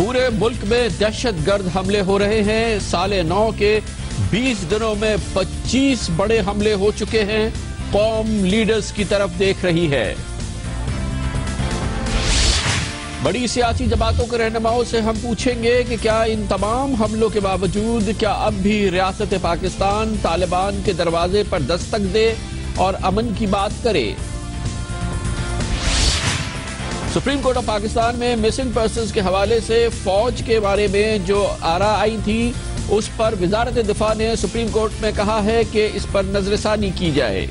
پورے ملک میں دہشت گرد حملے ہو رہے ہیں۔ سال نو کے 20 دنوں میں 25 بڑے حملے ہو چکے ہیں۔ قوم لیڈرز کی طرف دیکھ رہی ہے۔ بڑی سیاسی جماعتوں کے رہنماؤں سے ہم پوچھیں گے کہ کیا ان تمام حملوں کے باوجود کیا اب بھی ریاست پاکستان طالبان کے دروازے پر دستک دے اور امن کی بات کرے؟ سپریم کورٹ آف پاکستان میں مسنگ پرسنز کے حوالے سے فوج کے بارے میں جو آراء آئی تھی اس پر وزارت دفاع نے سپریم کورٹ میں کہا ہے کہ اس پر نظر ثانی کی جائے۔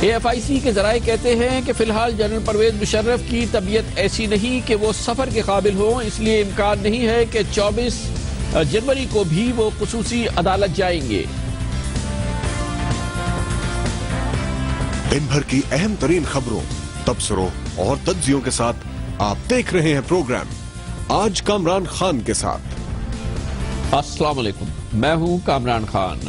اے ایف آئی سی کے ذرائع کہتے ہیں کہ فی الحال جنرل پرویز مشرف کی طبیعت ایسی نہیں کہ وہ سفر کے قابل ہوں، اس لیے امکان نہیں ہے کہ 24 جنوری کو بھی وہ خصوصی عدالت جائیں گے۔ دن بھر کی اہم ترین خبروں، تبصروں اور تجزیوں کے ساتھ آپ دیکھ رہے ہیں پروگرام آج کامران خان کے ساتھ۔ السلام علیکم، میں ہوں کامران خان۔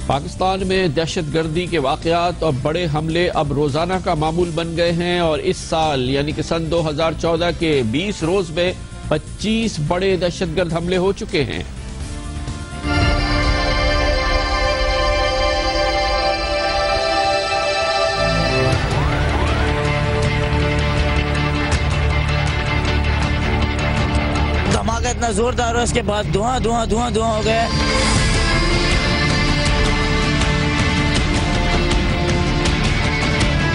پاکستان میں دہشت گردی کے واقعات اور بڑے حملے اب روزانہ کا معمول بن گئے ہیں، اور اس سال یعنی کہ سن 2014 کے 20 روز میں 25 بڑے دہشت گرد حملے ہو چکے ہیں۔ دھماکہ اتنا زوردار ہے، اس کے بعد دھواں دھواں دھواں دھواں ہو گئے۔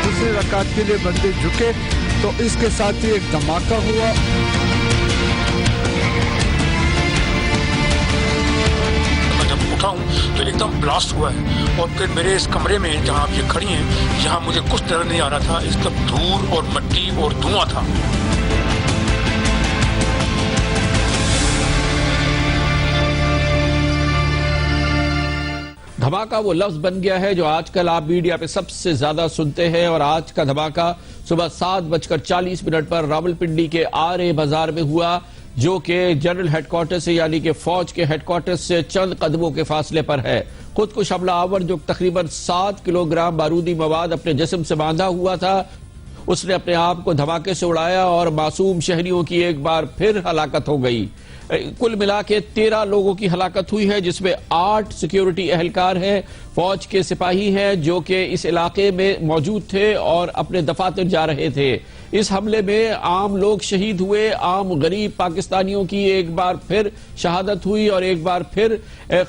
دوسری رکعت کے لیے بندے جھکے تو اس کے ساتھ ہی ایک دھماکہ ہوا۔ میں جب اٹھا ہوں تو ایک دم بلاسٹ ہوا ہے، اور پھر میرے اس کمرے میں جہاں آپ یہ کھڑی ہیں یہاں مجھے کچھ نظر نہیں آ رہا تھا، اس طرف دھول اور مٹی اور دھواں تھا۔ دھماکہ وہ لفظ بن گیا ہے جو آج کل آپ میڈیا پہ سب سے زیادہ سنتے ہیں، اور آج کا دھماکہ صبح 7:40 پر راولپنڈی کے آرے بازار میں ہوا، جو کہ جنرل ہیڈ کوارٹر سے یعنی کہ فوج کے ہیڈ کوارٹر سے چند قدموں کے فاصلے پر ہے۔ خود کش حملہ آور جو تقریباً 7 کلوگرام بارودی مواد اپنے جسم سے باندھا ہوا تھا، اس نے اپنے آپ کو دھماکے سے اڑایا اور معصوم شہریوں کی ایک بار پھر ہلاکت ہو گئی۔ کل ملا کے 13 لوگوں کی ہلاکت ہوئی ہے، جس میں 8 سیکیورٹی اہلکار ہیں، فوج کے سپاہی ہیں جو کہ اس علاقے میں موجود تھے اور اپنے دفاتر جا رہے تھے۔ اس حملے میں عام لوگ شہید ہوئے، عام غریب پاکستانیوں کی ایک بار پھر شہادت ہوئی، اور ایک بار پھر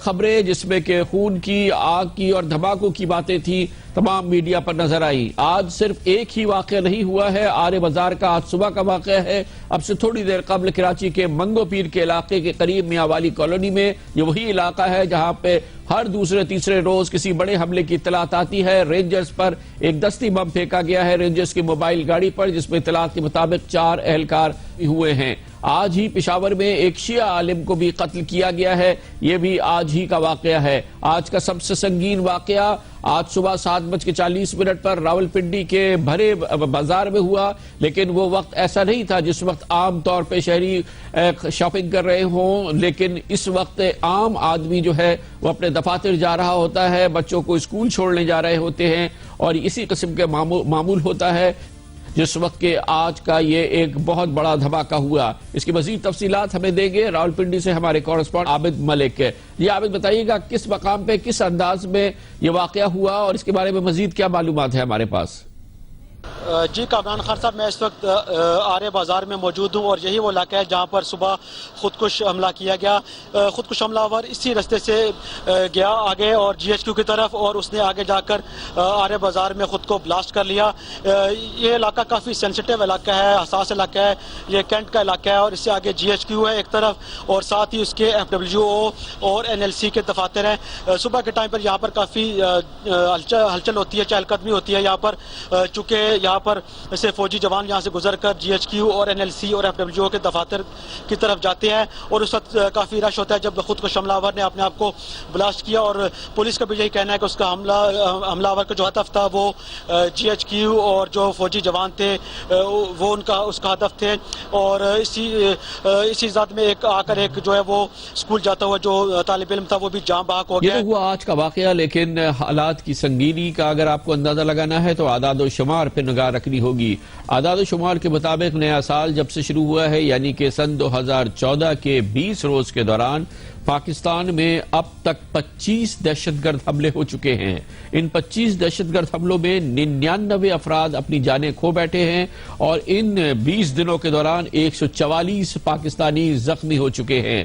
خبریں جس میں کہ خون کی، آگ کی اور دھماکوں کی باتیں تھیں تمام میڈیا پر نظر آئی۔ آج صرف ایک ہی واقعہ نہیں ہوا ہے، آرے بازار کا آج صبح کا واقعہ ہے۔ اب سے تھوڑی دیر قبل کراچی کے منگو پیر کے علاقے کے قریب میاں والی کالونی میں، یہ وہی علاقہ ہے جہاں پہ ہر دوسرے تیسرے روز کسی بڑے حملے کی اطلاعات آتی ہے۔ رینجرز پر ایک دستی بم پھینکا گیا ہے، رینجرز کی موبائل گاڑی پر، جس میں اطلاعات کے مطابق 4 اہلکار ہوئے ہیں۔ آج ہی پشاور میں ایک شیعہ عالم کو بھی قتل کیا گیا ہے، یہ بھی آج ہی کا واقعہ ہے۔ آج کا سب سے سنگین واقعہ آج صبح 7:40 پر راولپنڈی کے بھرے بازار میں ہوا، لیکن وہ وقت ایسا نہیں تھا جس وقت عام طور پہ شہری شاپنگ کر رہے ہوں، لیکن اس وقت عام آدمی جو ہے وہ اپنے دفاتر جا رہا ہوتا ہے، بچوں کو اسکول چھوڑنے جا رہے ہوتے ہیں، اور اسی قسم کے معمول ہوتا ہے جس وقت کے آج کا یہ ایک بہت بڑا دھماکہ ہوا۔ اس کی مزید تفصیلات ہمیں دیں گے راولپنڈی سے ہمارے کورسپونڈنٹ عابد ملک۔ یہ عابد بتائیے گا کس مقام پہ کس انداز میں یہ واقعہ ہوا، اور اس کے بارے میں مزید کیا معلومات ہے ہمارے پاس؟ جی کامران خان صاحب، میں اس وقت آرے بازار میں موجود ہوں، اور یہی وہ علاقہ ہے جہاں پر صبح خودکش حملہ کیا گیا۔ خودکش حملہ آور اسی رستے سے گیا آگے اور جی ایچ کیو کی طرف، اور اس نے آگے جا کر آرے بازار میں خود کو بلاسٹ کر لیا۔ یہ علاقہ کافی سینسٹیو علاقہ ہے، حساس علاقہ ہے، یہ کینٹ کا علاقہ ہے، اور اس سے آگے جی ایچ کیو ہے ایک طرف، اور ساتھ ہی اس کے ایف ڈبلیو او اور این ایل سی کے دفاتر ہیں۔ صبح کے ٹائم پر یہاں پر کافی ہلچل ہوتی ہے، چہل قدمی ہوتی ہے یہاں پر، چونکہ یہاں پر سے فوجی جوان یہاں سے گزر کر جی ایچ کیو اور این ایل سی اور ایف ڈبلیو او کے دفاتر کی طرف جاتے ہیں، اور اس وقت کافی رش ہوتا ہے جب خود کو حملہ آور نے اپنے آپ کو بلاسٹ کیا۔ اور پولیس کا بھی یہی کہنا ہے کہ اس کا حملہ آور کا جو ہدف تھا وہ جی ایچ کیو اور جو فوجی جوان تھے وہ اس کا ہدف تھے، اور اسی ذات میں آ کر ایک جو ہے وہ اسکول جاتا ہوا جو طالب علم تھا وہ بھی جاں بحق ہو گیا۔ یہ ہوا آج کا واقعہ، لیکن حالات کی سنگینی کا اگر آپ کو اندازہ لگانا ہے تو اعداد و شمار پہ نگاہ خیال رکھنی ہوگی۔ اعداد و شمار کے مطابق نیا سال جب سے شروع ہوا ہے یعنی کہ سن 2014 کے 20 روز کے دوران پاکستان میں اب تک 25 دہشت گرد حملے ہو چکے ہیں۔ ان 25 دہشت گرد حملوں میں 99 افراد اپنی جانیں کھو بیٹھے ہیں اور ان 20 دنوں کے دوران 144 پاکستانی زخمی ہو چکے ہیں۔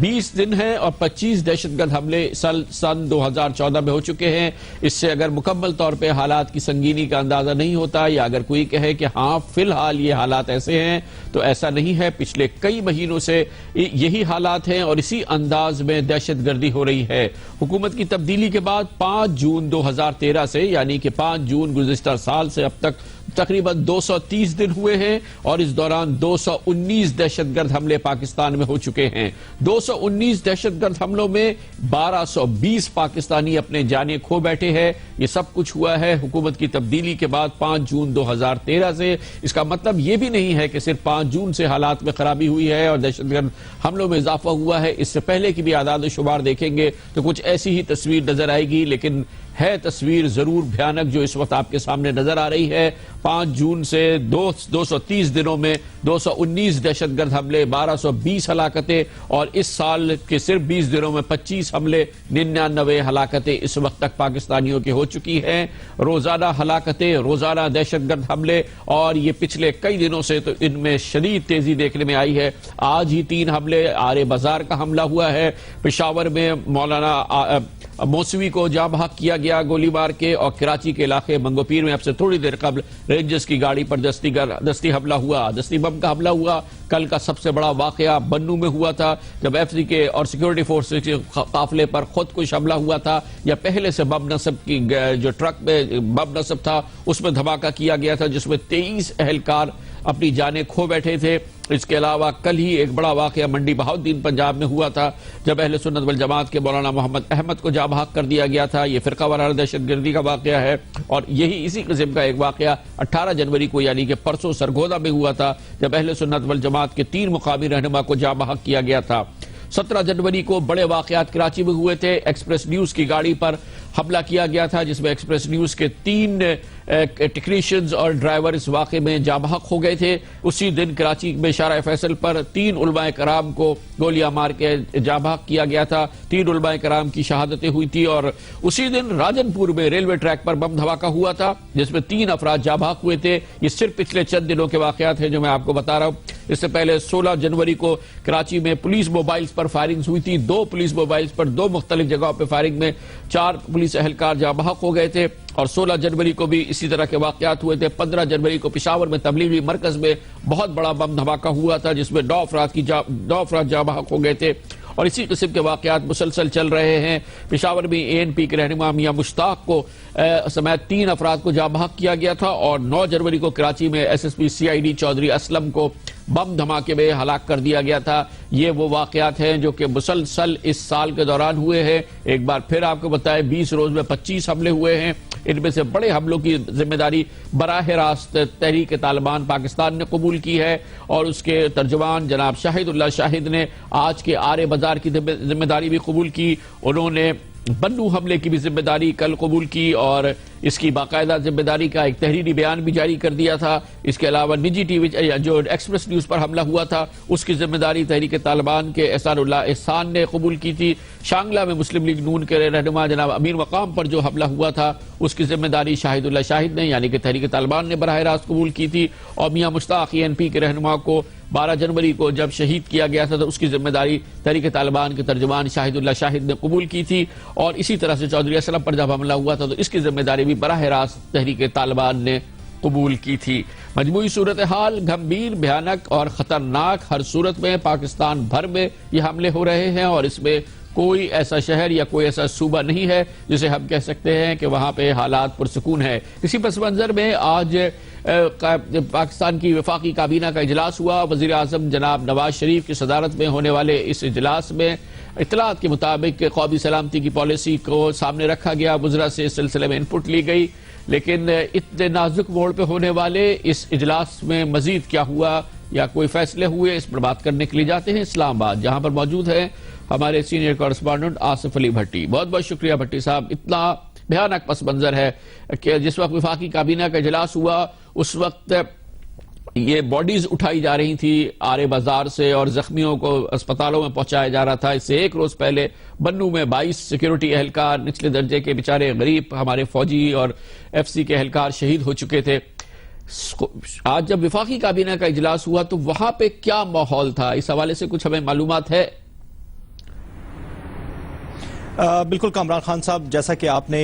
20 دن ہیں اور 25 دہشت گرد حملے سن 2014 میں ہو چکے ہیں۔ اس سے اگر مکمل طور پہ حالات کی سنگینی کا اندازہ نہیں ہوتا یا اگر کوئی کہے کہ ہاں فی الحال یہ حالات ایسے ہیں تو ایسا نہیں ہے۔ پچھلے کئی مہینوں سے یہی حالات ہیں اور اسی انداز میں دہشت گردی ہو رہی ہے۔ حکومت کی تبدیلی کے بعد 5 جون 2013 سے یعنی کہ 5 جون گزشتہ سال سے اب تک تقریباً 230 دن ہوئے ہیں اور اس دوران 219 دہشت گرد حملے پاکستان میں ہو چکے ہیں۔ 219 دہشت گرد حملوں میں 1220 پاکستانی اپنے جانیں کھو بیٹھے ہیں۔ یہ سب کچھ ہوا ہے حکومت کی تبدیلی کے بعد 5 جون 2013 سے۔ اس کا مطلب یہ بھی نہیں ہے کہ صرف 5 جون سے حالات میں خرابی ہوئی ہے اور دہشت گرد حملوں میں اضافہ ہوا ہے۔ اس سے پہلے کی بھی اعداد و شمار دیکھیں گے تو کچھ ایسی ہی تصویر نظر آئے گی، لیکن ہے تصویر ضرور بھیانک جو اس وقت آپ کے سامنے نظر آ رہی ہے۔ 5 جون سے 230 دنوں میں 219 دہشت گرد حملے، 1220 ہلاکتیں اور اس سال کے صرف 20 دنوں میں 25 حملے، 99 ہلاکتیں اس وقت تک پاکستانیوں کی ہو چکی ہیں۔ روزانہ ہلاکتیں، روزانہ دہشت گرد حملے اور یہ پچھلے کئی دنوں سے تو ان میں شدید تیزی دیکھنے میں آئی ہے۔ آج ہی 3 حملے، آرے بازار کا حملہ ہوا ہے، پشاور میں مولانا موسوی کو جاں بحق کیا گیا گولی مار کے، اور کراچی کے علاقے منگو پیر میں اب سے تھوڑی دیر قبل رینجرز کی گاڑی پر دستی حملہ ہوا، دستی بم کا حملہ ہوا۔ کل کا سب سے بڑا واقعہ بنو میں ہوا تھا جب ایف سی کے اور سیکورٹی فورسز کے قافلے پر خودکش حملہ ہوا تھا، یا پہلے سے بم نصب کی جو ٹرک میں بم نصب تھا اس میں دھماکہ کیا گیا تھا جس میں 23 اہلکار اپنی جانیں کھو بیٹھے تھے۔ اس کے علاوہ کل ہی ایک بڑا واقعہ منڈی بہاؤالدین پنجاب میں ہوا تھا جب اہل سنت والجماعت کے مولانا محمد احمد کو جاں بحق کر دیا گیا تھا۔ یہ فرقہ وارانہ دہشت گردی کا واقعہ ہے اور یہی اسی قسم کا ایک واقعہ 18 جنوری کو یعنی کہ پرسوں سرگودا میں ہوا تھا جب اہل سنت والجماعت کے 3 مقامی رہنما کو جاں بحق کیا گیا تھا۔ 17 جنوری کو بڑے واقعات کراچی میں ہوئے تھے۔ ایکسپریس نیوز کی گاڑی پر حملہ کیا گیا تھا جس میں ایکسپریس نیوز کے 3 ٹیکنیشینز اور ڈرائیور اس واقعے میں جاں بحق ہو گئے تھے۔ اسی دن کراچی میں شارع فیصل پر 3 علماء کرام کو گولیاں مار کے جاں بحق کیا گیا تھا۔ 3 علماء کرام کی شہادتیں ہوئی تھی اور اسی دن راجن پور میں ریلوے ٹریک پر بم دھماکہ ہوا تھا جس میں 3 افراد جاں بحق ہوئے تھے۔ یہ صرف پچھلے چند دنوں کے واقعات ہیں جو میں آپ کو بتا رہا ہوں۔ اس سے پہلے 16 جنوری کو کراچی میں پولیس موبائلز پر فائرنگز ہوئی تھی۔ 2 پولیس موبائلز پر 2 مختلف جگہوں پہ فائرنگ میں 4 پولیس اہلکار جاں بحق ہو گئے تھے اور 16 جنوری کو بھی اسی طرح کے واقعات ہوئے تھے۔ 15 جنوری کو پشاور میں تبلیغی مرکز میں بہت بڑا بم دھماکہ ہوا تھا جس میں 9 افراد جاں بحق ہو گئے تھے اور اسی قسم کے واقعات مسلسل چل رہے ہیں۔ پشاور میں اے این پی کے رہنما میاں مشتاق کو سمیت 3 افراد کو جاں بحق کیا گیا تھا اور 9 جنوری کو کراچی میں S S P C I D Chaudhry Aslam کو بم دھماکے میں ہلاک کر دیا گیا تھا۔ یہ وہ واقعات ہیں جو کہ مسلسل اس سال کے دوران ہوئے ہیں۔ ایک بار پھر آپ کو بتائیں 20 روز میں 25 حملے ہوئے ہیں۔ ان میں سے بڑے حملوں کی ذمہ داری براہ راست تحریک طالبان پاکستان نے قبول کی ہے اور اس کے ترجمان جناب شاہد اللہ شاہد نے آج کے آرے بازار کی ذمہ داری بھی قبول کی۔ انہوں نے بنو حملے کی بھی ذمہ داری کل قبول کی اور اس کی باقاعدہ ذمہ داری کا ایک تحریری بیان بھی جاری کر دیا تھا۔ اس کے علاوہ نجی ٹی وی جو ایکسپریس نیوز پر حملہ ہوا تھا اس کی ذمہ داری تحریک طالبان کے احسان اللہ احسان نے قبول کی تھی۔ شانگلہ میں مسلم لیگ نون کے رہنما جناب امیر مقام پر جو حملہ ہوا تھا اس کی ذمہ داری شاہد اللہ شاہد نے یعنی کہ تحریک طالبان نے براہ راست قبول کی تھی اور میاں مشتاق اے این پی کے رہنما کو 12 جنوری کو جب شہید کیا گیا تھا تو اس کی ذمہ داری تحریک طالبان کے ترجمان شاہد اللہ شاہد نے قبول کی تھی اور اسی طرح سے چودھری اسلم پر جب حملہ ہوا تھا تو اس کی ذمہ داری بھی براہ راست تحریک طالبان نے قبول کی تھی۔ مجموعی صورتحال گھمبیر، بھیانک اور خطرناک، ہر صورت میں پاکستان بھر میں یہ حملے ہو رہے ہیں اور اس میں کوئی ایسا شہر یا کوئی ایسا صوبہ نہیں ہے جسے ہم کہہ سکتے ہیں کہ وہاں پہ حالات پرسکون ہے۔ اسی پس منظر میں آج پاکستان کی وفاقی کابینہ کا اجلاس ہوا۔ وزیر اعظم جناب نواز شریف کی صدارت میں ہونے والے اس اجلاس میں اطلاعات کے مطابق قومی سلامتی کی پالیسی کو سامنے رکھا گیا، وزراء سے اس سلسلے میں انپٹ لی گئی، لیکن اتنے نازک موڑ پہ ہونے والے اس اجلاس میں مزید کیا ہوا یا کوئی فیصلے ہوئے، اس پر بات کرنے کے لیے جاتے ہیں اسلام آباد جہاں پر موجود ہیں ہمارے سینئر کورسپونڈنٹ آصف علی بھٹی۔ بہت بہت شکریہ بھٹی صاحب۔ اتنا بھیانک پس منظر ہے کہ جس وقت وفاقی کابینہ کا اجلاس ہوا اس وقت یہ باڈیز اٹھائی جا رہی تھی آرے بازار سے اور زخمیوں کو اسپتالوں میں پہنچایا جا رہا تھا. اس سے ایک روز پہلے بنوں میں 22 سیکیورٹی اہلکار نچلے درجے کے بیچارے غریب ہمارے فوجی اور ایف سی کے اہلکار شہید ہو چکے تھے. آج جب وفاقی کابینہ کا اجلاس ہوا تو وہاں پہ کیا ماحول تھا؟ اس حوالے سے کچھ ہمیں معلومات ہے؟ بالکل کامران خان صاحب، جیسا کہ آپ نے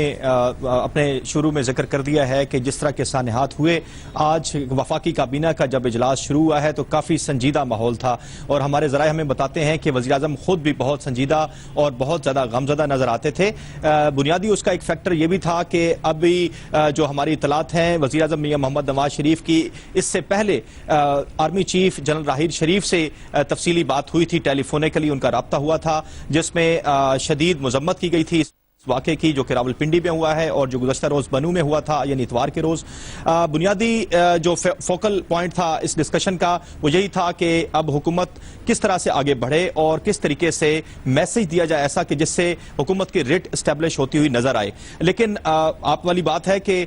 اپنے شروع میں ذکر کر دیا ہے کہ جس طرح کے سانحات ہوئے آج وفاقی کابینہ کا جب اجلاس شروع ہوا ہے تو کافی سنجیدہ ماحول تھا، اور ہمارے ذرائع ہمیں بتاتے ہیں کہ وزیراعظم خود بھی بہت سنجیدہ اور بہت زیادہ غمزدہ نظر آتے تھے. بنیادی اس کا ایک فیکٹر یہ بھی تھا کہ ابھی جو ہماری اطلاعات ہیں وزیراعظم میاں محمد نواز شریف کی، اس سے پہلے army chief general Raheel Sharif سے تفصیلی بات ہوئی تھی، ٹیلی فونیکلی ان کا رابطہ ہوا تھا، جس میں شدید مذمت کی گئی تھی اس واقعے کی جو کہ راولپنڈی میں ہوا ہے اور جو گزشتہ روز بنوں میں ہوا تھا، یعنی اتوار کے روز. بنیادی جو فوکل پوائنٹ تھا اس ڈسکشن کا وہ یہی تھا کہ اب حکومت کس طرح سے آگے بڑھے اور کس طریقے سے میسج دیا جائے ایسا کہ جس سے حکومت کی ریٹ اسٹیبلش ہوتی ہوئی نظر آئے. لیکن آپ والی بات ہے کہ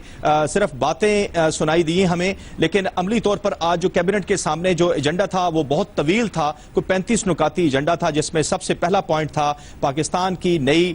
صرف باتیں سنائی دی ہمیں، لیکن عملی طور پر آج جو کیبنٹ کے سامنے جو ایجنڈا تھا وہ بہت طویل تھا، کوئی 35 نکاتی ایجنڈا تھا، جس میں سب سے پہلا پوائنٹ تھا پاکستان کی نئی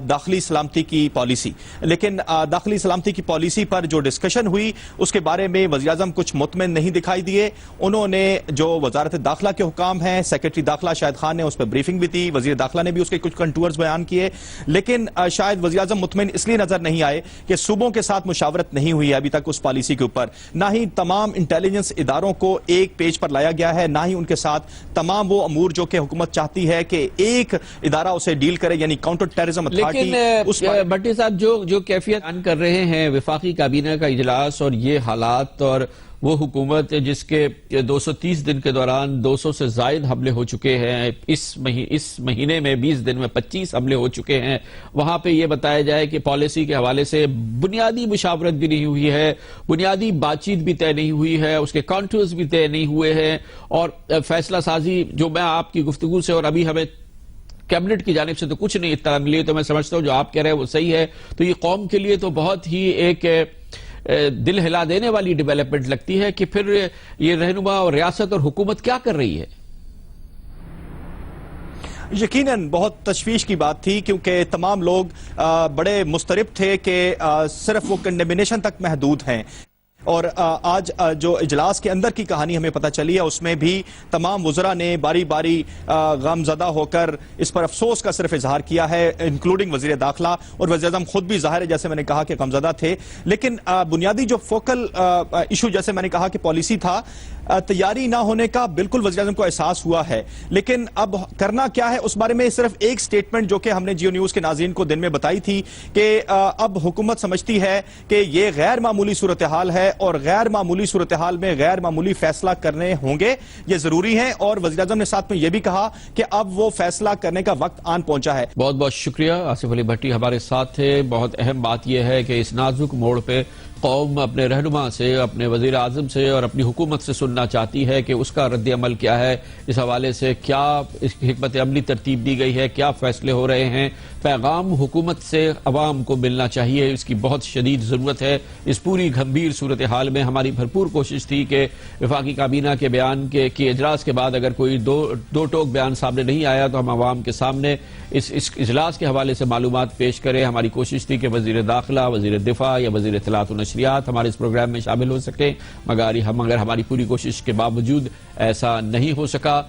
داخلی سلامتی کی پالیسی. لیکن داخلی سلامتی کی پالیسی پر جو ڈسکشن ہوئی اس کے بارے میں وزیراعظم کچھ مطمئن نہیں دکھائی دیے. انہوں نے جو وزارت داخلہ کے حکام ہیں، سیکرٹری داخلہ شاہد خان نے اس پر بریفنگ بھی دی، وزیر داخلہ نے بھی اس کے کچھ کنٹورز بیان کیے، لیکن شاید وزیراعظم مطمئن اس لیے نظر نہیں آئے کہ صوبوں کے ساتھ مشاورت نہیں ہوئی ہے ابھی تک اس پالیسی کے اوپر، نہ ہی تمام انٹیلیجنس اداروں کو ایک پیج پر لایا گیا ہے، نہ ہی ان کے ساتھ تمام وہ امور جو کہ حکومت چاہتی ہے کہ ایک ادارہ اسے ڈیل کرے، یعنی کاؤنٹر ٹیررزم اتھارٹی. بھٹی صاحب جو کیفیت بیان کر رہے ہیں وفاقی کابینہ کا اجلاس اور یہ حالات، اور وہ حکومت جس کے 230 دن کے دوران 200 سے زائد حملے ہو چکے ہیں، اس مہینے میں 20 دن میں 25 حملے ہو چکے ہیں، وہاں پہ یہ بتایا جائے کہ پالیسی کے حوالے سے بنیادی مشاورت بھی نہیں ہوئی ہے، بنیادی بات چیت بھی طے نہیں ہوئی ہے، اس کے کانٹورز بھی طے نہیں ہوئے ہیں، اور فیصلہ سازی جو میں آپ کی گفتگو سے اور ابھی ہمیں کیبنٹ کی جانب سے تو کچھ نہیں اطلاع ملی، تو میں سمجھتا ہوں جو آپ کہہ رہے ہیں وہ صحیح ہے. تو یہ قوم کے لیے تو بہت ہی ایک دل ہلا دینے والی ڈیولپمنٹ لگتی ہے کہ پھر یہ رہنما اور ریاست اور حکومت کیا کر رہی ہے. یقیناً بہت تشویش کی بات تھی، کیونکہ تمام لوگ بڑے مضطرب تھے کہ صرف وہ کنڈیمنیشن تک محدود ہیں. اور آج جو اجلاس کے اندر کی کہانی ہمیں پتہ چلی ہے اس میں بھی تمام وزراء نے باری باری غم زدہ ہو کر اس پر افسوس کا صرف اظہار کیا ہے، انکلوڈنگ وزیر داخلہ، اور وزیراعظم خود بھی ظاہر ہے جیسے میں نے کہا کہ غم زدہ تھے. لیکن بنیادی جو فوکل ایشو جیسے میں نے کہا کہ پالیسی تھا، تیاری نہ ہونے کا بالکل وزیراعظم کو احساس ہوا ہے، لیکن اب کرنا کیا ہے اس بارے میں صرف ایک سٹیٹمنٹ جو کہ ہم نے جیو نیوز کے ناظرین کو دن میں بتائی تھی کہ اب حکومت سمجھتی ہے کہ یہ غیر معمولی صورتحال ہے اور غیر معمولی صورتحال میں غیر معمولی فیصلہ کرنے ہوں گے، یہ ضروری ہے. اور وزیراعظم نے ساتھ میں یہ بھی کہا کہ اب وہ فیصلہ کرنے کا وقت آن پہنچا ہے. بہت بہت شکریہ. آصف علی بھٹی ہمارے ساتھ تھے. بہت اہم بات یہ ہے کہ اس نازک موڑ پہ قوم اپنے رہنما سے، اپنے وزیر اعظم سے اور اپنی حکومت سے سننا چاہتی ہے کہ اس کا رد عمل کیا ہے، اس حوالے سے کیا اس کی حکمت عملی ترتیب دی گئی ہے، کیا فیصلے ہو رہے ہیں. پیغام حکومت سے عوام کو ملنا چاہیے، اس کی بہت شدید ضرورت ہے. اس پوری گھمبیر صورتحال میں ہماری بھرپور کوشش تھی کہ وفاقی کابینہ کے بیان کے اجلاس کے بعد اگر کوئی دو ٹوک بیان سامنے نہیں آیا تو ہم عوام کے سامنے اس اجلاس کے حوالے سے معلومات پیش کریں. ہماری کوشش تھی کہ وزیر داخلہ، وزیر دفاع یا وزیر اطلاعات و نشریات ہمارے اس پروگرام میں شامل ہو سکیں، مگر ہماری پوری کوشش کے باوجود ایسا نہیں ہو سکا.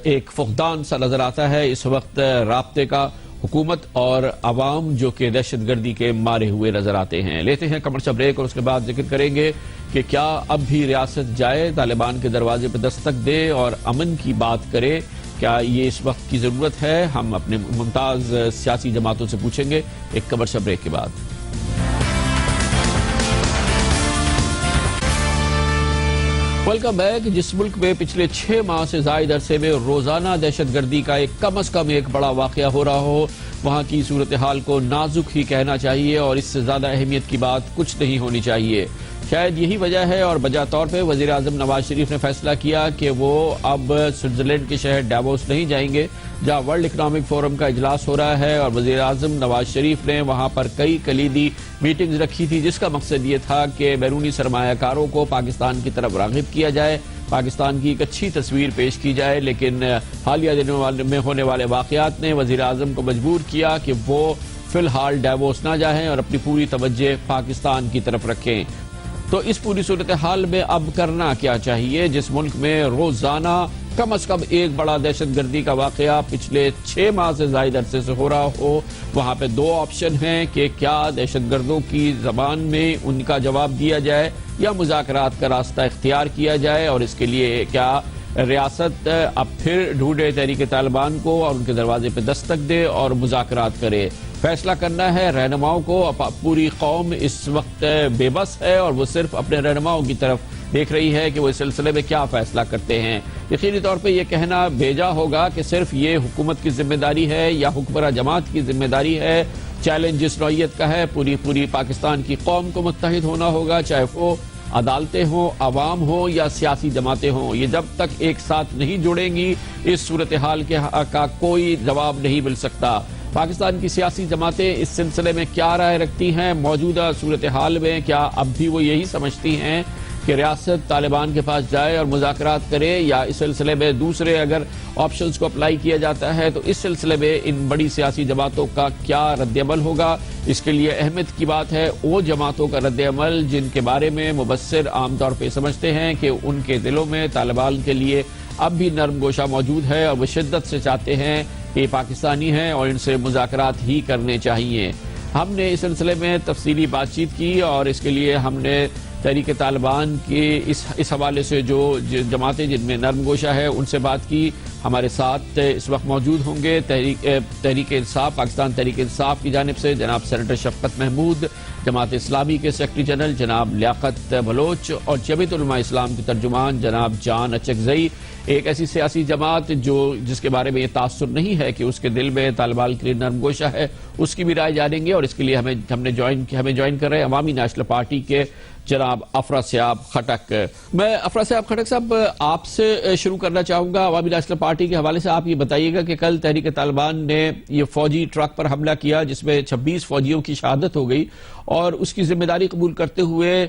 ایک فقدان سا نظر آتا ہے اس وقت رابطے کا حکومت اور عوام جو کہ دہشت گردی کے مارے ہوئے نظر آتے ہیں. لیتے ہیں کمرشل بریک اور اس کے بعد ذکر کریں گے کہ کیا اب بھی ریاست جائے، طالبان کے دروازے پہ دستک دے اور امن کی بات کرے، کیا یہ اس وقت کی ضرورت ہے؟ ہم اپنے ممتاز سیاسی جماعتوں سے پوچھیں گے ایک کمرشل بریک کے بعد. Welcome back. جس ملک میں پچھلے 6 ماہ سے زائد عرصے میں روزانہ دہشت گردی کا کم از کم ایک بڑا واقعہ ہو رہا ہو، وہاں کی صورتحال کو نازک ہی کہنا چاہیے اور اس سے زیادہ اہمیت کی بات کچھ نہیں ہونی چاہیے. شاید یہی وجہ ہے اور بجا طور پہ وزیر اعظم نواز شریف نے فیصلہ کیا کہ وہ اب سوئٹزرلینڈ کے شہر ڈیووس نہیں جائیں گے جہاں ورلڈ اکنامک فورم کا اجلاس ہو رہا ہے اور وزیر اعظم نواز شریف نے وہاں پر کئی کلیدی میٹنگز رکھی تھی، جس کا مقصد یہ تھا کہ بیرونی سرمایہ کاروں کو پاکستان کی طرف راغب کیا جائے، پاکستان کی ایک اچھی تصویر پیش کی جائے. لیکن حالیہ دنوں میں ہونے والے واقعات نے وزیر اعظم کو مجبور کیا کہ وہ فی الحال ڈیووس نہ جائیں اور اپنی پوری توجہ پاکستان کی طرف رکھیں. تو اس پوری صورتحال میں اب کرنا کیا چاہیے جس ملک میں روزانہ کم از کم ایک بڑا دہشت گردی کا واقعہ پچھلے 6 ماہ سے زائد عرصے سے ہو رہا ہو؟ وہاں پہ 2 آپشن ہیں کہ کیا دہشت گردوں کی زبان میں ان کا جواب دیا جائے یا مذاکرات کا راستہ اختیار کیا جائے، اور اس کے لیے کیا ریاست اب پھر ڈھونڈے تحریک طالبان کو اور ان کے دروازے پہ دستک دے اور مذاکرات کرے. فیصلہ کرنا ہے رہنماؤں کو. پوری قوم اس وقت بے بس ہے اور وہ صرف اپنے رہنماؤں کی طرف دیکھ رہی ہے کہ وہ اس سلسلے میں کیا فیصلہ کرتے ہیں. یقینی طور پہ یہ کہنا بیجا ہوگا کہ صرف یہ حکومت کی ذمہ داری ہے یا حکمراں جماعت کی ذمہ داری ہے. چیلنج جس نوعیت کا ہے، پوری پاکستان کی قوم کو متحد ہونا ہوگا، چاہے وہ عدالتیں ہوں، عوام ہوں یا سیاسی جماعتیں ہوں. یہ جب تک ایک ساتھ نہیں جڑیں گی اس صورتحال کا کوئی جواب نہیں مل سکتا. پاکستان کی سیاسی جماعتیں اس سلسلے میں کیا رائے رکھتی ہیں موجودہ صورتحال میں؟ کیا اب بھی وہ یہی سمجھتی ہیں کہ ریاست طالبان کے پاس جائے اور مذاکرات کرے، یا اس سلسلے میں دوسرے اگر آپشنز کو اپلائی کیا جاتا ہے تو اس سلسلے میں ان بڑی سیاسی جماعتوں کا کیا رد عمل ہوگا؟ اس کے لیے اہمیت کی بات ہے وہ جماعتوں کا رد عمل جن کے بارے میں مبصر عام طور پہ سمجھتے ہیں کہ ان کے دلوں میں طالبان کے لیے اب بھی نرم گوشہ موجود ہے اور وہ شدت سے چاہتے ہیں کہ پاکستانی ہیں اور ان سے مذاکرات ہی کرنے چاہیے. ہم نے اس سلسلے میں تفصیلی بات چیت کی اور اس کے لیے ہم نے تحریک طالبان کے اس حوالے سے جو جماعتیں جن میں نرم گوشہ ہے ان سے بات کی. ہمارے ساتھ اس وقت موجود ہوں گے تحریک انصاف، پاکستان تحریک انصاف کی جانب سے جناب سینیٹر شفقت محمود، جماعت اسلامی کے سیکرٹری جنرل جناب لیاقت بلوچ اور جمعیت علماء اسلام کے ترجمان جناب جان اچکزئی. ایک ایسی سیاسی جماعت جس کے بارے میں یہ تاثر نہیں ہے کہ اس کے دل میں طالبان کے لیے نرم گوشہ ہے، اس کی بھی رائے جانیں گے. اور اس کے لیے ہمیں جوائن کر رہے ہیں عوامی نیشنل پارٹی کے جناب افراسیاب خٹک. میں افراسیاب خٹک صاحب آپ سے شروع کرنا چاہوں گا. عوامی نیشنل پارٹی کے حوالے سے آپ یہ بتائیے گا کہ کل تحریک طالبان نے یہ فوجی ٹرک پر حملہ کیا جس میں 26 فوجیوں کی شہادت ہو گئی، اور اس کی ذمہ داری قبول کرتے ہوئے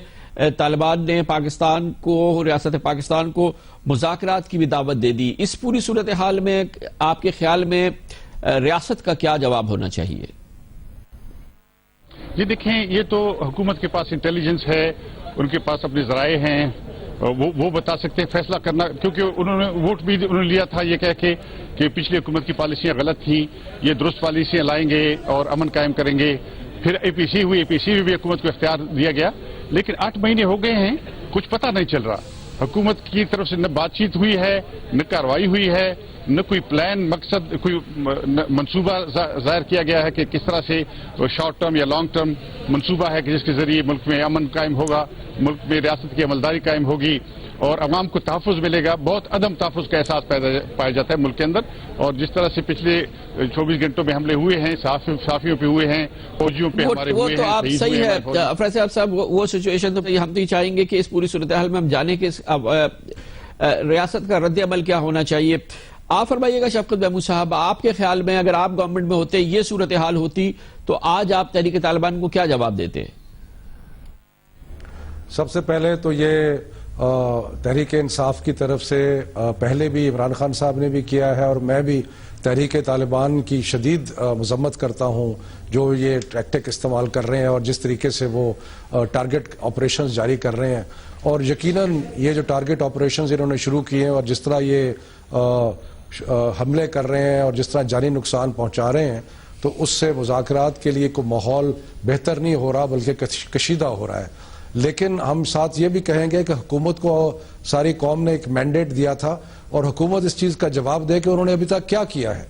طالبان نے پاکستان کو، ریاست پاکستان کو مذاکرات کی بھی دعوت دے دی. اس پوری صورتحال میں آپ کے خیال میں ریاست کا کیا جواب ہونا چاہیے؟ یہ دیکھیں، یہ تو حکومت کے پاس انٹیلیجنس ہے، ان کے پاس اپنے ذرائع ہیں، وہ بتا سکتے ہیں فیصلہ کرنا، کیونکہ انہوں نے ووٹ بھی انہوں نے لیا تھا یہ کہہ کے کہ پچھلی حکومت کی پالیسیاں غلط تھیں، یہ درست پالیسیاں لائیں گے اور امن قائم کریں گے. پھر اے پی سی ہوئی، اے پی سی میں بھی حکومت کو اختیار دیا گیا، لیکن 8 مہینے ہو گئے ہیں، کچھ پتہ نہیں چل رہا. حکومت کی طرف سے نہ بات چیت ہوئی ہے، نہ کارروائی ہوئی ہے، نہ کوئی پلان، مقصد، کوئی منصوبہ ظاہر کیا گیا ہے کہ کس طرح سے شارٹ ٹرم یا لانگ ٹرم منصوبہ ہے کہ جس کے ذریعے ملک میں امن قائم ہوگا، ملک میں ریاست کی عملداری قائم ہوگی اور عوام کو تحفظ ملے گا. بہت عدم تحفظ کا احساس پایا جاتا ہے ملک کے اندر، اور جس طرح سے پچھلے 24 گھنٹوں میں حملے ہوئے ہیں، صحافیوں پہ ہوئے ہیں، فوجیوں پہ ہمارے ہوئے ہیں. وہ تو آپ صحیح ہے افراسیاب صاحب، وہ سچویشن تو ہم تو یہ چاہیں گے کہ اس پوری صورتحال میں ہم جانے کہ ریاست کا رد عمل کیا ہونا چاہیے. آپ فرمائیے گا شفقت محمود صاحب، آپ کے خیال میں اگر آپ گورنمنٹ میں ہوتے، یہ صورتحال ہوتی، تو آج آپ تحریک طالبان کو کیا جواب دیتے؟ سب سے پہلے تو یہ تحریک انصاف کی طرف سے پہلے بھی عمران خان صاحب نے بھی کیا ہے اور میں بھی تحریک طالبان کی شدید مذمت کرتا ہوں جو یہ ٹیکٹک استعمال کر رہے ہیں اور جس طریقے سے وہ ٹارگٹ آپریشنز جاری کر رہے ہیں. اور یقیناً یہ جو ٹارگٹ آپریشنز انہوں نے شروع کیے ہیں اور جس طرح یہ حملے کر رہے ہیں اور جس طرح جانی نقصان پہنچا رہے ہیں، تو اس سے مذاکرات کے لیے کوئی ماحول بہتر نہیں ہو رہا بلکہ کشیدہ ہو رہا ہے. لیکن ہم ساتھ یہ بھی کہیں گے کہ حکومت کو ساری قوم نے ایک مینڈیٹ دیا تھا اور حکومت اس چیز کا جواب دے کہ انہوں نے ابھی تک کیا کیا ہے.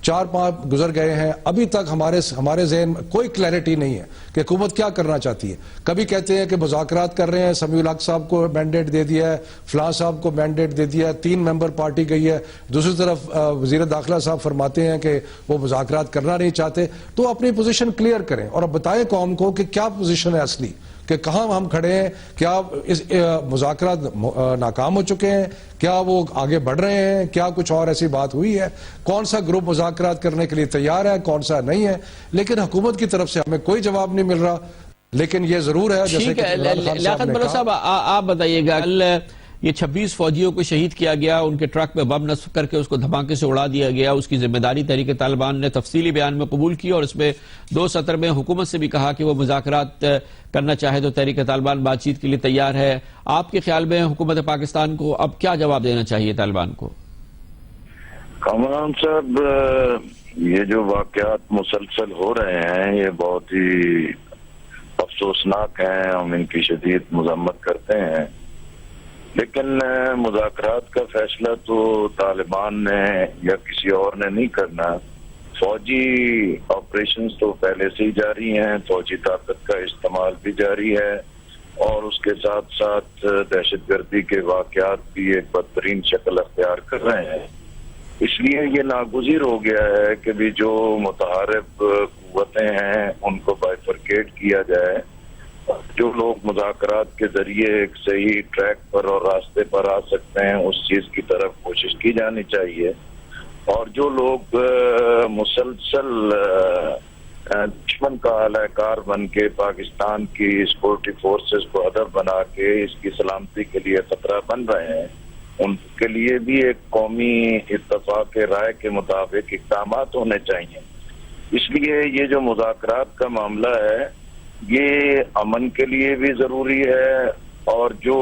4 ماہ گزر گئے ہیں، ابھی تک ہمارے ذہن میں کوئی کلیئرٹی نہیں ہے کہ حکومت کیا کرنا چاہتی ہے. کبھی کہتے ہیں کہ مذاکرات کر رہے ہیں، سمیع الحق صاحب کو مینڈیٹ دے دیا ہے، فلاں صاحب کو مینڈیٹ دے دیا ہے، 3 ممبر پارٹی گئی ہے. دوسری طرف وزیر داخلہ صاحب فرماتے ہیں کہ وہ مذاکرات کرنا نہیں چاہتے. تو اپنی پوزیشن کلیئر کریں اور اب بتائیں قوم کو کہ کیا پوزیشن ہے اصلی، کہ کہاں ہم کھڑے ہیں، کیا اس مذاکرات ناکام ہو چکے ہیں، کیا وہ آگے بڑھ رہے ہیں، کیا کچھ اور ایسی بات ہوئی ہے، کون سا گروپ مذاکرات کرنے کے لیے تیار ہے، کون سا نہیں ہے. لیکن حکومت کی طرف سے ہمیں کوئی جواب نہیں مل رہا. لیکن یہ ضرور ہے جیسے کہ لیاقت بلوچ صاحب آپ بتائیے گا، یہ 26 فوجیوں کو شہید کیا گیا، ان کے ٹرک میں بم نصب کر کے اس کو دھماکے سے اڑا دیا گیا، اس کی ذمہ داری تحریک طالبان نے تفصیلی بیان میں قبول کی اور اس میں 2 سطر میں حکومت سے بھی کہا کہ وہ مذاکرات کرنا چاہے تو تحریک طالبان بات چیت کے لیے تیار ہے. آپ کے خیال میں حکومت پاکستان کو اب کیا جواب دینا چاہیے طالبان کو؟ کامران صاحب، یہ جو واقعات مسلسل ہو رہے ہیں یہ بہت ہی افسوسناک ہیں، ہم ان کی شدید مذمت کرتے ہیں. لیکن مذاکرات کا فیصلہ تو طالبان نے یا کسی اور نے نہیں کرنا. فوجی آپریشنز تو پہلے سے ہی جاری ہیں، فوجی طاقت کا استعمال بھی جاری ہے اور اس کے ساتھ ساتھ دہشت گردی کے واقعات بھی ایک بدترین شکل اختیار کر رہے ہیں. اس لیے یہ ناگزیر ہو گیا ہے کہ بھی جو متحارب قوتیں ہیں ان کو بائیفرکیٹ کیا جائے. جو لوگ مذاکرات کے ذریعے ایک صحیح ٹریک پر اور راستے پر آ سکتے ہیں اس چیز کی طرف کوشش کی جانی چاہیے. اور جو لوگ مسلسل دشمن کا اعلی کار بن کے پاکستان کی سیکورٹی فورسز کو ہدف بنا کے اس کی سلامتی کے لیے خطرہ بن رہے ہیں، ان کے لیے بھی ایک قومی اتفاق رائے کے مطابق اقدامات ہونے چاہیے. اس لیے یہ جو مذاکرات کا معاملہ ہے یہ امن کے لیے بھی ضروری ہے اور جو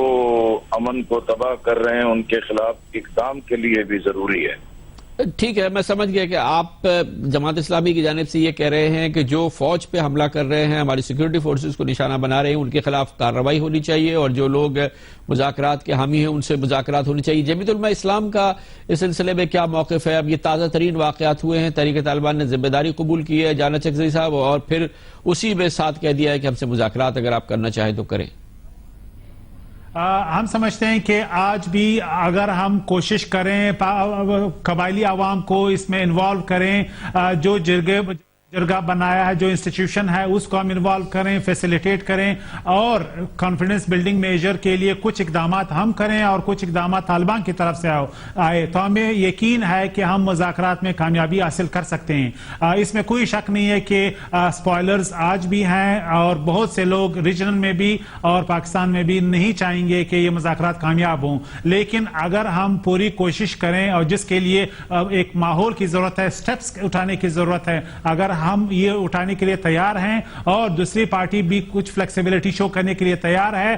امن کو تباہ کر رہے ہیں ان کے خلاف اقدام کے لیے بھی ضروری ہے. ٹھیک ہے، میں سمجھ گیا کہ آپ جماعت اسلامی کی جانب سے یہ کہہ رہے ہیں کہ جو فوج پہ حملہ کر رہے ہیں، ہماری سیکورٹی فورسز کو نشانہ بنا رہے ہیں، ان کے خلاف کارروائی ہونی چاہیے اور جو لوگ مذاکرات کے حامی ہیں ان سے مذاکرات ہونی چاہیے. جمیعت علماء اسلام کا اس سلسلے میں کیا موقف ہے؟ اب یہ تازہ ترین واقعات ہوئے ہیں، تحریک طالبان نے ذمہ داری قبول کی ہے جانا چکزئی صاحب، اور پھر اسی میں ساتھ کہہ دیا ہے کہ ہم سے مذاکرات اگر آپ کرنا چاہیں تو کریں. ہم سمجھتے ہیں کہ آج بھی اگر ہم کوشش کریں قبائلی عوام کو اس میں انوالو کریں، جو جرگہ بنایا ہے، جو انسٹیٹیوشن ہے اس کو ہم انوالو کریں، فیسیلیٹیٹ کریں اور کانفیڈنس بلڈنگ میجر کے لیے کچھ اقدامات ہم کریں اور کچھ اقدامات طالبان کی طرف سے آئے تو ہمیں یقین ہے کہ ہم مذاکرات میں کامیابی حاصل کر سکتے ہیں. اس میں کوئی شک نہیں ہے کہ سپوائلرز آج بھی ہیں اور بہت سے لوگ ریجنل میں بھی اور پاکستان میں بھی نہیں چاہیں گے کہ یہ مذاکرات کامیاب ہوں. لیکن اگر ہم پوری کوشش کریں اور جس کے لیے ایک ماحول کی ضرورت ہے، سٹیپس اٹھانے کی ضرورت ہے، اگر ہم یہ اٹھانے کے لیے تیار ہیں اور دوسری پارٹی بھی کچھ فلیکسیبلٹی شو کرنے کے لیے تیار ہے،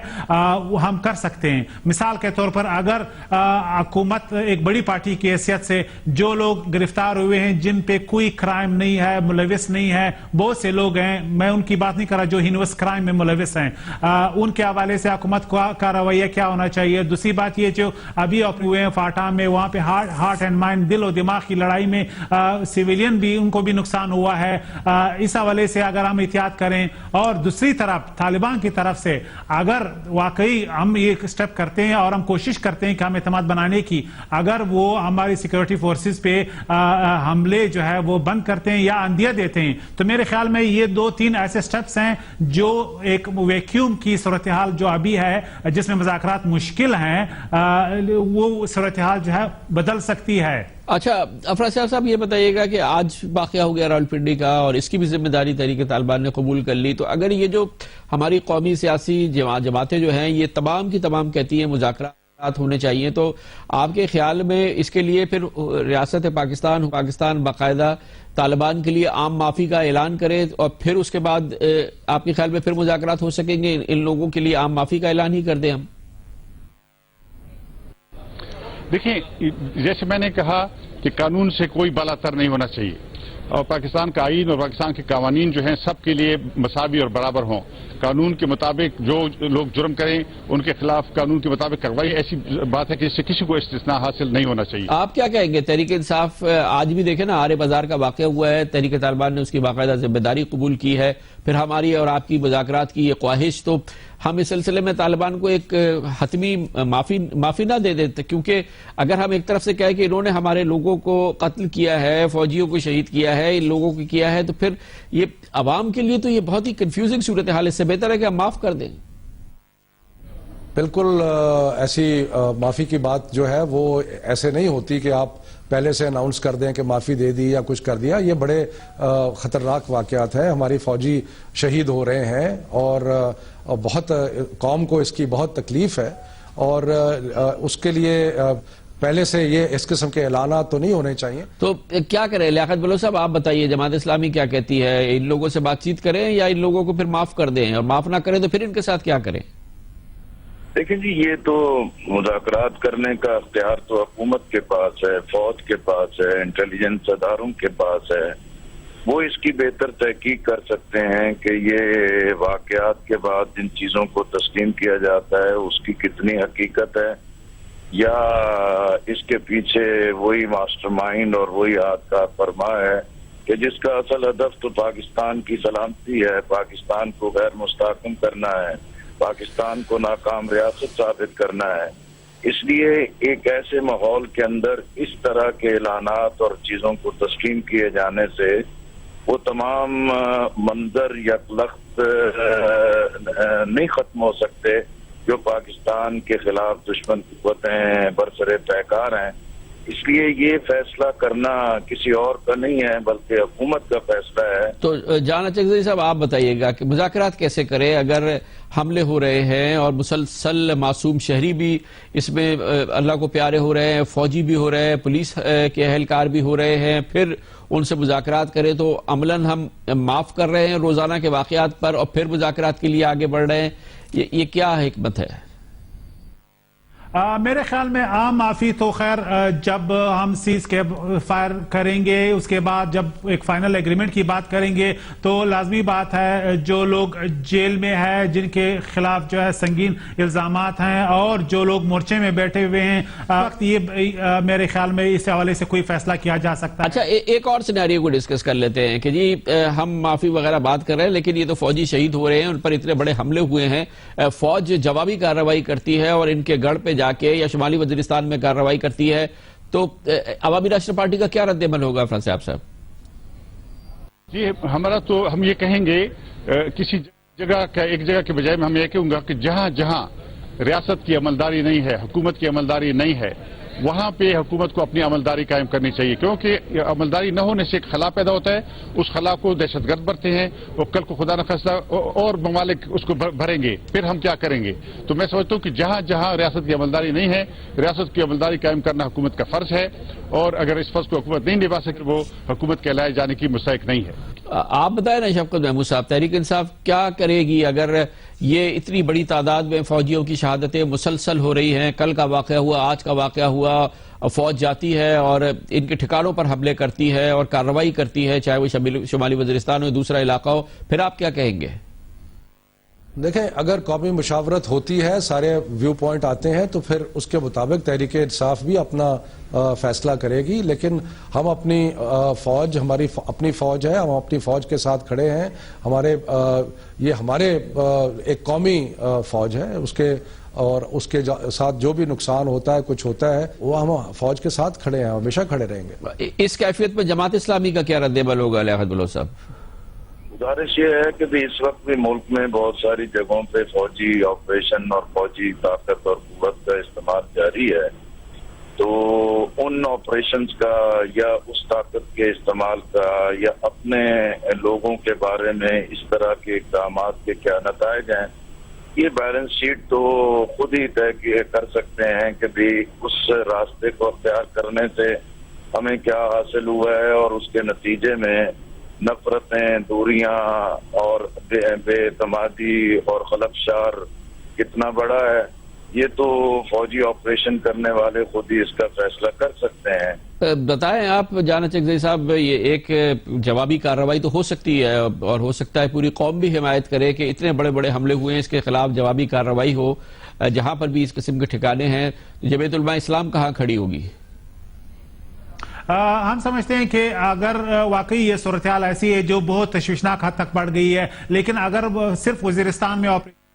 وہ ہم کر سکتے ہیں. مثال کے طور پر اگر حکومت ایک بڑی پارٹی کی حیثیت سے جو لوگ گرفتار ہوئے ہیں جن پہ کوئی کرائم نہیں ہے، ملوث نہیں ہے، بہت سے لوگ ہیں، میں ان کی بات نہیں کر رہا جو ہینوس کرائم میں ملوث ہیں، ان کے حوالے سے حکومت کا رویہ کیا ہونا چاہیے. دوسری بات یہ جو ابھی ہوئے ہیں فاٹا میں، وہاں پہ ہارٹ اینڈ مائنڈ، دل و دماغ کی لڑائی میں سویلین بھی ان کو بھی نقصان ہوا ہے. اس حوالے سے اگر ہم احتیاط کریں اور دوسری طرف طالبان کی طرف سے اگر واقعی ہم یہ سٹیپ کرتے ہیں اور ہم کوشش کرتے ہیں کہ ہم اعتماد بنانے کی، اگر وہ ہماری سیکورٹی فورسز پہ حملے جو ہے وہ بند کرتے ہیں یا اندھیا دیتے ہیں تو میرے خیال میں یہ 2-3 ایسے سٹیپس ہیں جو ایک ویکیوم کی صورتحال جو ابھی ہے جس میں مذاکرات مشکل ہیں وہ صورتحال جو ہے بدل سکتی ہے. اچھا افراز صاحب یہ بتائیے گا کہ آج واقعہ ہو گیا راولپنڈی کا اور اس کی بھی ذمہ داری تحریک طالبان نے قبول کر لی، تو اگر یہ جو ہماری قومی سیاسی جماعتیں جو ہیں یہ تمام کی تمام کہتی ہیں مذاکرات ہونے چاہیے، تو آپ کے خیال میں اس کے لیے پھر ریاست پاکستان باقاعدہ طالبان کے لیے عام معافی کا اعلان کرے اور پھر اس کے بعد آپ کے خیال میں پھر مذاکرات ہو سکیں گے؟ ان لوگوں کے لیے عام معافی کا اعلان ہی کر دیں ہم؟ دیکھیں، جیسے میں نے کہا کہ قانون سے کوئی بالاتر نہیں ہونا چاہیے اور پاکستان کا آئین اور پاکستان کے قوانین جو ہیں سب کے لیے مساوی اور برابر ہوں. قانون کے مطابق جو لوگ جرم کریں ان کے خلاف قانون کے مطابق کارروائی، ایسی بات ہے کہ اس سے کسی کو استثناء حاصل نہیں ہونا چاہیے. آپ کیا کہیں گے؟ تحریک انصاف آج بھی دیکھیں نا، آرے بازار کا واقعہ ہوا ہے، تحریک طالبان نے اس کی باقاعدہ ذمہ داری قبول کی ہے، پھر ہماری اور آپ کی مذاکرات کی یہ خواہش، تو ہم اس سلسلے میں طالبان کو ایک حتمی معافی نہ دے دیتے؟ کیونکہ اگر ہم ایک طرف سے کہیں کہ انہوں نے ہمارے لوگوں کو قتل کیا ہے، فوجیوں کو شہید کیا ہے، ان لوگوں کو کیا ہے، تو پھر یہ عوام کے لیے تو یہ بہت ہی کنفیوزنگ صورتحال ہے. اس سے بہتر ہے کہ ہم معاف کر دیں. بالکل ایسی معافی کی بات جو ہے وہ ایسے نہیں ہوتی کہ آپ پہلے سے اناؤنس کر دیں کہ معافی دے دی یا کچھ کر دیا. یہ بڑے خطرناک واقعات ہیں. ہماری فوجی شہید ہو رہے ہیں اور بہت قوم کو اس کی بہت تکلیف ہے، اور اس کے لیے پہلے سے یہ اس قسم کے اعلانات تو نہیں ہونے چاہیے. تو کیا کریں لیاقت بلوچ صاحب؟ آپ بتائیے جماعت اسلامی کیا کہتی ہے؟ ان لوگوں سے بات چیت کریں یا ان لوگوں کو پھر معاف کر دیں؟ اور معاف نہ کریں تو پھر ان کے ساتھ کیا کریں؟ دیکھیں جی، یہ تو مذاکرات کرنے کا اختیار تو حکومت کے پاس ہے، فوج کے پاس ہے، انٹیلیجنس اداروں کے پاس ہے. وہ اس کی بہتر تحقیق کر سکتے ہیں کہ یہ واقعات کے بعد جن چیزوں کو تسلیم کیا جاتا ہے اس کی کتنی حقیقت ہے، یا اس کے پیچھے وہی ماسٹر مائنڈ اور وہی ہاتھ کا فرما ہے کہ جس کا اصل ہدف تو پاکستان کی سلامتی ہے، پاکستان کو غیر مستحکم کرنا ہے، پاکستان کو ناکام ریاست ثابت کرنا ہے. اس لیے ایک ایسے ماحول کے اندر اس طرح کے اعلانات اور چیزوں کو تسلیم کیے جانے سے وہ تمام منظر یا لخت نہیں ختم ہو سکتے جو پاکستان کے خلاف دشمن قوتیں برسر پیکار ہیں. اس لیے یہ فیصلہ کرنا کسی اور کا نہیں ہے بلکہ حکومت کا فیصلہ ہے. تو جان اچکزئی صاحب آپ بتائیے گا کہ مذاکرات کیسے کریں اگر حملے ہو رہے ہیں اور مسلسل معصوم شہری بھی اس میں اللہ کو پیارے ہو رہے ہیں، فوجی بھی ہو رہے ہیں، پولیس کے اہلکار بھی ہو رہے ہیں، پھر ان سے مذاکرات کریں تو عملاً ہم معاف کر رہے ہیں روزانہ کے واقعات پر اور پھر مذاکرات کے لیے آگے بڑھ رہے ہیں. یہ کیا حکمت ہے؟ میرے خیال میں عام معافی تو خیر جب ہم سیز کے فائر کریں گے اس کے بعد جب ایک فائنل ایگریمنٹ کی بات کریں گے تو لازمی بات ہے جو لوگ جیل میں ہیں جن کے خلاف جو ہے سنگین الزامات ہیں اور جو لوگ مورچے میں بیٹھے ہوئے ہیں وقت یہ میرے خیال میں اس حوالے سے کوئی فیصلہ کیا جا سکتا ہے. اچھا ایک اور سینیریو کو ڈسکس کر لیتے ہیں کہ جی ہم معافی وغیرہ بات کر رہے ہیں لیکن یہ تو فوجی شہید ہو رہے ہیں، ان پر اتنے بڑے حملے ہوئے ہیں، فوج جوابی کارروائی کرتی ہے اور ان کے گڑھ پہ جا کے یا شمالی وزیرستان میں کارروائی کرتی ہے، تو عوامی راشٹر پارٹی کا کیا رد عمل ہوگا عفان صاحب؟ جی ہمارا تو ہم یہ کہیں گے کسی جگہ کا ایک جگہ کے بجائے میں ہم یہ کہوں گا کہ جہاں جہاں ریاست کی عملداری نہیں ہے، حکومت کی عملداری نہیں ہے، وہاں پہ حکومت کو اپنی عملداری قائم کرنی چاہیے، کیونکہ عملداری نہ ہونے سے ایک خلا پیدا ہوتا ہے. اس خلا کو دہشت گرد بھرتے ہیں، وہ کل کو خدا نخواستہ اور ممالک اس کو بھریں گے، پھر ہم کیا کریں گے؟ تو میں سمجھتا ہوں کہ جہاں جہاں ریاست کی عملداری نہیں ہے، ریاست کی عملداری قائم کرنا حکومت کا فرض ہے، اور اگر اس فرض کو حکومت نہیں نبھا سکے وہ حکومت کہلائے جانے کی مستحق نہیں ہے. آپ بتائیں نا شفقت محمود صاحب، تحریک انصاف کیا کرے گی اگر یہ اتنی بڑی تعداد میں فوجیوں کی شہادتیں مسلسل ہو رہی ہیں؟ کل کا واقعہ ہوا، آج کا واقعہ ہوا، فوج جاتی ہے اور ان کے ٹھکانوں پر حملے کرتی ہے اور کارروائی کرتی ہے، چاہے وہ شمالی وزیرستان ہو دوسرا علاقہ ہو، پھر آپ کیا کہیں گے؟ دیکھیں اگر قومی مشاورت ہوتی ہے، سارے ویو پوائنٹ آتے ہیں، تو پھر اس کے مطابق تحریک انصاف بھی اپنا فیصلہ کرے گی. لیکن ہم اپنی فوج، ہماری اپنی فوج ہے، ہم اپنی فوج کے ساتھ کھڑے ہیں. یہ ہمارے ایک قومی فوج ہے، اور اس کے ساتھ جو بھی نقصان ہوتا ہے، کچھ ہوتا ہے، وہ ہم فوج کے ساتھ کھڑے ہیں، ہمیشہ کھڑے رہیں گے. اس کیفیت میں جماعت اسلامی کا کیا رد عمل ہوگا لیاقت بلوچ صاحب؟ گزارش یہ ہے کہ اس وقت بھی ملک میں بہت ساری جگہوں پہ فوجی آپریشن اور فوجی طاقت اور قوت کا استعمال جاری ہے. تو ان آپریشنز کا یا اس طاقت کے استعمال کا یا اپنے لوگوں کے بارے میں اس طرح کے اقدامات کے کیا نتائج ہیں، یہ بیلنس شیٹ تو خود ہی طے کر سکتے ہیں کہ بھی اس راستے کو اختیار کرنے سے ہمیں کیا حاصل ہوا ہے اور اس کے نتیجے میں نفرتیں، دوریاں اور بے اعتمادی اور خلفشار کتنا بڑا ہے. یہ تو فوجی آپریشن کرنے والے خود ہی اس کا فیصلہ کر سکتے ہیں. بتائیں آپ جان اچکزئی صاحب، یہ ایک جوابی کارروائی تو ہو سکتی ہے اور ہو سکتا ہے پوری قوم بھی حمایت کرے کہ اتنے بڑے بڑے حملے ہوئے ہیں، اس کے خلاف جوابی کارروائی ہو. جہاں پر بھی اس قسم کے ٹھکانے ہیں، جمعیت علماء اسلام کہاں کھڑی ہوگی؟ ہم سمجھتے ہیں کہ اگر واقعی یہ صورتحال ایسی ہے جو بہت تشویشناک حد تک بڑھ گئی ہے، لیکن اگر صرف وزیرستان میں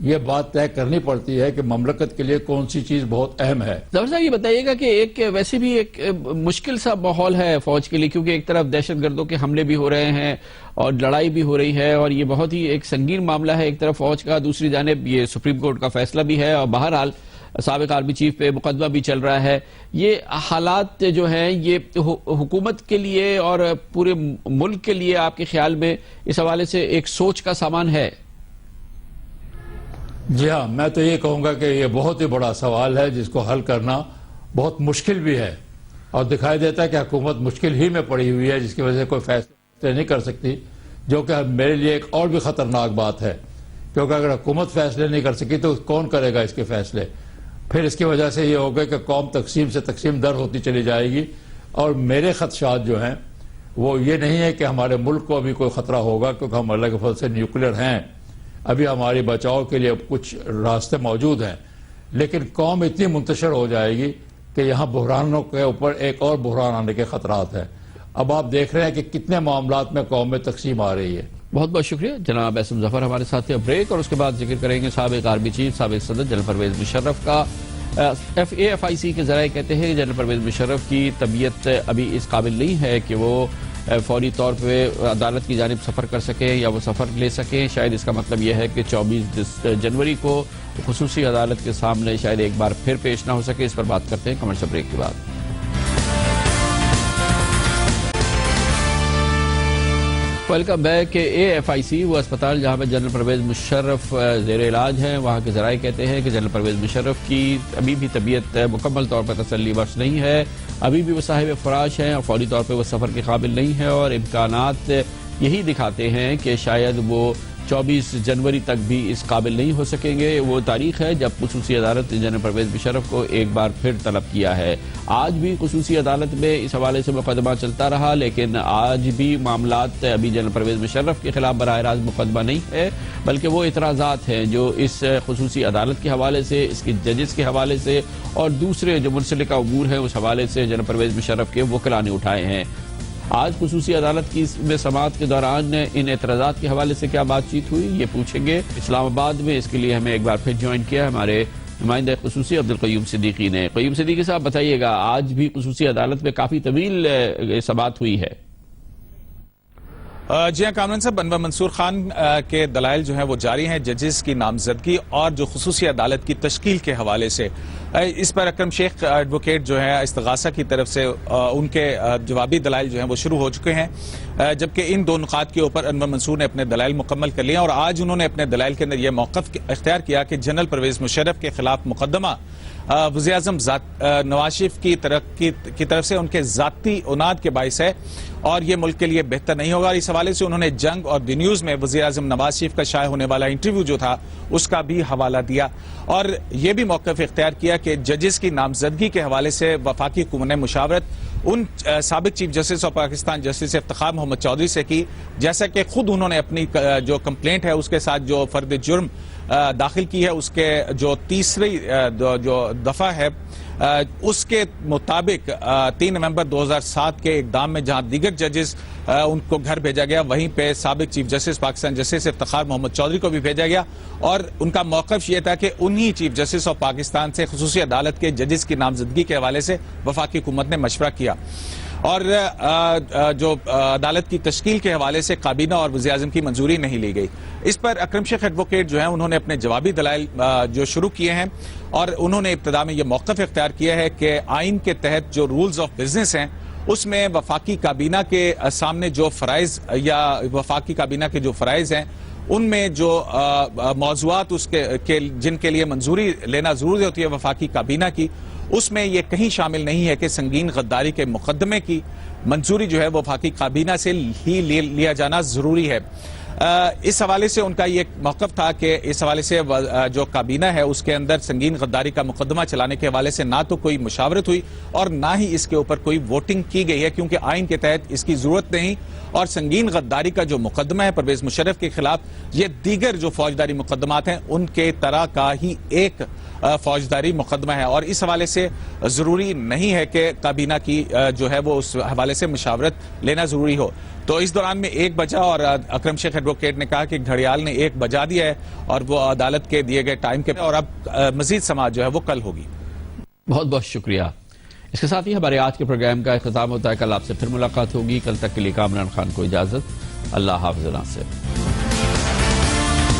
یہ بات طے کرنی پڑتی ہے کہ مملکت کے لیے کون سی چیز بہت اہم ہے۔ ظفر صاحب یہ بتائیے گا کہ ایک ویسے بھی ایک مشکل سا ماحول ہے فوج کے لیے، کیونکہ ایک طرف دہشت گردوں کے حملے بھی ہو رہے ہیں اور لڑائی بھی ہو رہی ہے، اور یہ بہت ہی ایک سنگین معاملہ ہے ایک طرف فوج کا، دوسری جانب یہ سپریم کورٹ کا فیصلہ بھی ہے، اور بہرحال سابق آرمی چیف پہ مقدمہ بھی چل رہا ہے۔ یہ حالات جو ہیں یہ حکومت کے لیے اور پورے ملک کے لیے آپ کے خیال میں اس حوالے سے ایک سوچ کا سامان ہے؟ جی ہاں، میں تو یہ کہوں گا کہ یہ بہت ہی بڑا سوال ہے جس کو حل کرنا بہت مشکل بھی ہے، اور دکھائی دیتا ہے کہ حکومت مشکل ہی میں پڑی ہوئی ہے، جس کی وجہ سے کوئی فیصلے نہیں کر سکتی، جو کہ میرے لیے ایک اور بھی خطرناک بات ہے، کیونکہ اگر حکومت فیصلے نہیں کر سکی تو کون کرے گا اس کے فیصلے؟ پھر اس کی وجہ سے یہ ہوگا کہ قوم تقسیم سے تقسیم در ہوتی چلی جائے گی، اور میرے خدشات جو ہیں وہ یہ نہیں ہے کہ ہمارے ملک کو ابھی کوئی خطرہ ہوگا، کیونکہ ہم اللہ کے فضل سے نیوکلیر ہیں، ابھی ہماری بچاؤ کے لیے کچھ راستے موجود ہیں، لیکن قوم اتنی منتشر ہو جائے گی کہ یہاں بحرانوں کے اوپر ایک اور بحران آنے کے خطرات ہیں۔ اب آپ دیکھ رہے ہیں کہ کتنے معاملات میں قوم میں تقسیم آ رہی ہے۔ بہت بہت شکریہ جناب اسم ظفر، ہمارے ساتھ تھے۔ بریک، اور اس کے بعد ذکر کریں گے سابق آرمی چیف سابق صدر جنرل پرویز مشرف کا۔ FAFIC کے ذرائع کہتے ہیں کہ جنرل پرویز مشرف کی طبیعت ابھی اس قابل نہیں ہے کہ وہ فوری طور پہ عدالت کی جانب سفر کر سکیں یا وہ سفر لے سکیں۔ شاید اس کا مطلب یہ ہے کہ 24 جنوری کو خصوصی عدالت کے سامنے شاید ایک بار پھر پیش نہ ہو سکے۔ اس پر بات کرتے ہیں کمرشل بریک کے بعد۔ Welcome back. AFIC وہ اسپتال جہاں پہ جنرل پرویز مشرف زیر علاج ہیں، وہاں کے ذرائع کہتے ہیں کہ جنرل پرویز مشرف کی ابھی بھی طبیعت مکمل طور پر تسلی بخش نہیں ہے، ابھی بھی وہ صاحب فراش ہیں اور فوری طور پہ وہ سفر کے قابل نہیں ہے، اور امکانات یہی دکھاتے ہیں کہ شاید وہ 24 جنوری تک بھی اس قابل نہیں ہو سکیں گے۔ وہ تاریخ ہے جب خصوصی عدالت نے جنرل پرویز مشرف کو ایک بار پھر طلب کیا ہے۔ آج بھی خصوصی عدالت میں اس حوالے سے مقدمہ چلتا رہا، لیکن آج بھی معاملات ابھی جنرل پرویز مشرف کے خلاف براہ راست مقدمہ نہیں ہے، بلکہ وہ اعتراضات ہیں جو اس خصوصی عدالت کے حوالے سے، اس کی ججز کے حوالے سے اور دوسرے جو منسلکہ امور ہیں اس حوالے سے جنرل پرویز مشرف کے وکلاء نے اٹھائے ہیں۔ آج خصوصی عدالت کی میں سماعت کے دوران ان اعتراضات کے حوالے سے کیا بات چیت ہوئی یہ پوچھیں گے اسلام آباد میں۔ اس کے لیے ہمیں ایک بار پھر جوائن کیا ہمارے نمائندہ خصوصی عبدالقیوم صدیقی نے۔ قیوم صدیقی صاحب بتائیے گا، آج بھی خصوصی عدالت میں کافی طویل سماعت ہوئی ہے۔ جی ہاں کامران صاحب، انور منصور خان کے دلائل جو ہیں وہ جاری ہیں، ججز کی نامزدگی اور جو خصوصی عدالت کی تشکیل کے حوالے سے۔ اس پر اکرم شیخ ایڈوکیٹ جو ہے استغاثہ کی طرف سے ان کے جوابی دلائل جو ہیں وہ شروع ہو چکے ہیں، جبکہ ان دو نکات کے اوپر انور منصور نے اپنے دلائل مکمل کر لیے، اور آج انہوں نے اپنے دلائل کے اندر یہ موقف اختیار کیا کہ جنرل پرویز مشرف کے خلاف مقدمہ وزیر اعظم نواز شریف کی طرف سے ان کے ذاتی عناد کے باعث ہے اور یہ ملک کے لیے بہتر نہیں ہوگا۔ اس حوالے سے انہوں نے جنگ اور دی نیوز میں وزیر اعظم نواز شریف کا شائع ہونے والا انٹرویو جو تھا اس کا بھی حوالہ دیا، اور یہ بھی موقف اختیار کیا کہ ججز کی نامزدگی کے حوالے سے وفاقی حکومت نے مشاورت ان سابق chief justice of Pakistan justice Iftikhar Muhammad Chaudhry سے کی، جیسا کہ خود انہوں نے اپنی جو کمپلینٹ ہے اس کے ساتھ جو فرد جرم داخل کی ہے اس کے جو تیسری جو دفعہ ہے اس کے مطابق 3 نومبر 2007 کے اقدام میں جہاں دیگر ججز ان کو گھر بھیجا گیا، وہیں پہ سابق chief justice Pakistan justice Iftikhar Muhammad Chaudhry کو بھی بھیجا گیا، اور ان کا موقف یہ تھا کہ انہی چیف جسٹس آف پاکستان سے خصوصی عدالت کے ججز کی نامزدگی کے حوالے سے وفاقی حکومت نے مشورہ کیا، اور جو عدالت کی تشکیل کے حوالے سے کابینہ اور وزیر اعظم کی منظوری نہیں لی گئی۔ اس پر اکرم شیخ ایڈوکیٹ جو ہیں انہوں نے اپنے جوابی دلائل جو شروع کیے ہیں، اور انہوں نے ابتدا میں یہ موقف اختیار کیا ہے کہ آئین کے تحت جو رولز آف بزنس ہیں اس میں وفاقی کابینہ کے سامنے جو فرائض یا وفاقی کابینہ کے جو فرائض ہیں ان میں جو موضوعات اس کے جن کے لیے منظوری لینا ضروری ہوتی ہے وفاقی کابینہ کی، اس میں یہ کہیں شامل نہیں ہے کہ سنگین غداری کے مقدمے کی منظوری جو ہے وہ وفاقی کابینہ سے ہی لیا جانا ضروری ہے۔ اس حوالے سے ان کا یہ موقف تھا کہ اس حوالے سے جو کابینہ ہے اس کے اندر سنگین غداری کا مقدمہ چلانے کے حوالے سے نہ تو کوئی مشاورت ہوئی اور نہ ہی اس کے اوپر کوئی ووٹنگ کی گئی ہے، کیونکہ آئین کے تحت اس کی ضرورت نہیں، اور سنگین غداری کا جو مقدمہ ہے پرویز مشرف کے خلاف یہ دیگر جو فوجداری مقدمات ہیں ان کے طرح کا ہی ایک فوجداری مقدمہ ہے، اور اس حوالے سے ضروری نہیں ہے کہ کابینہ کی جو ہے وہ اس حوالے سے مشاورت لینا ضروری ہو۔ تو اس دوران میں 1 بجا اور اکرم شیخ ایڈوکیٹ نے کہا کہ گھڑیال نے 1 بجا دیا ہے اور وہ عدالت کے دیے گئے ٹائم کے، اور اب مزید سماعت جو ہے وہ کل ہوگی۔ بہت بہت شکریہ۔ اس کے ساتھ ہی ہمارے آج کے پروگرام کا اختتام ہوتا ہے۔ کل آپ سے پھر ملاقات ہوگی۔ کل تک کے لیے کامران خان کو اجازت۔ اللہ حافظ۔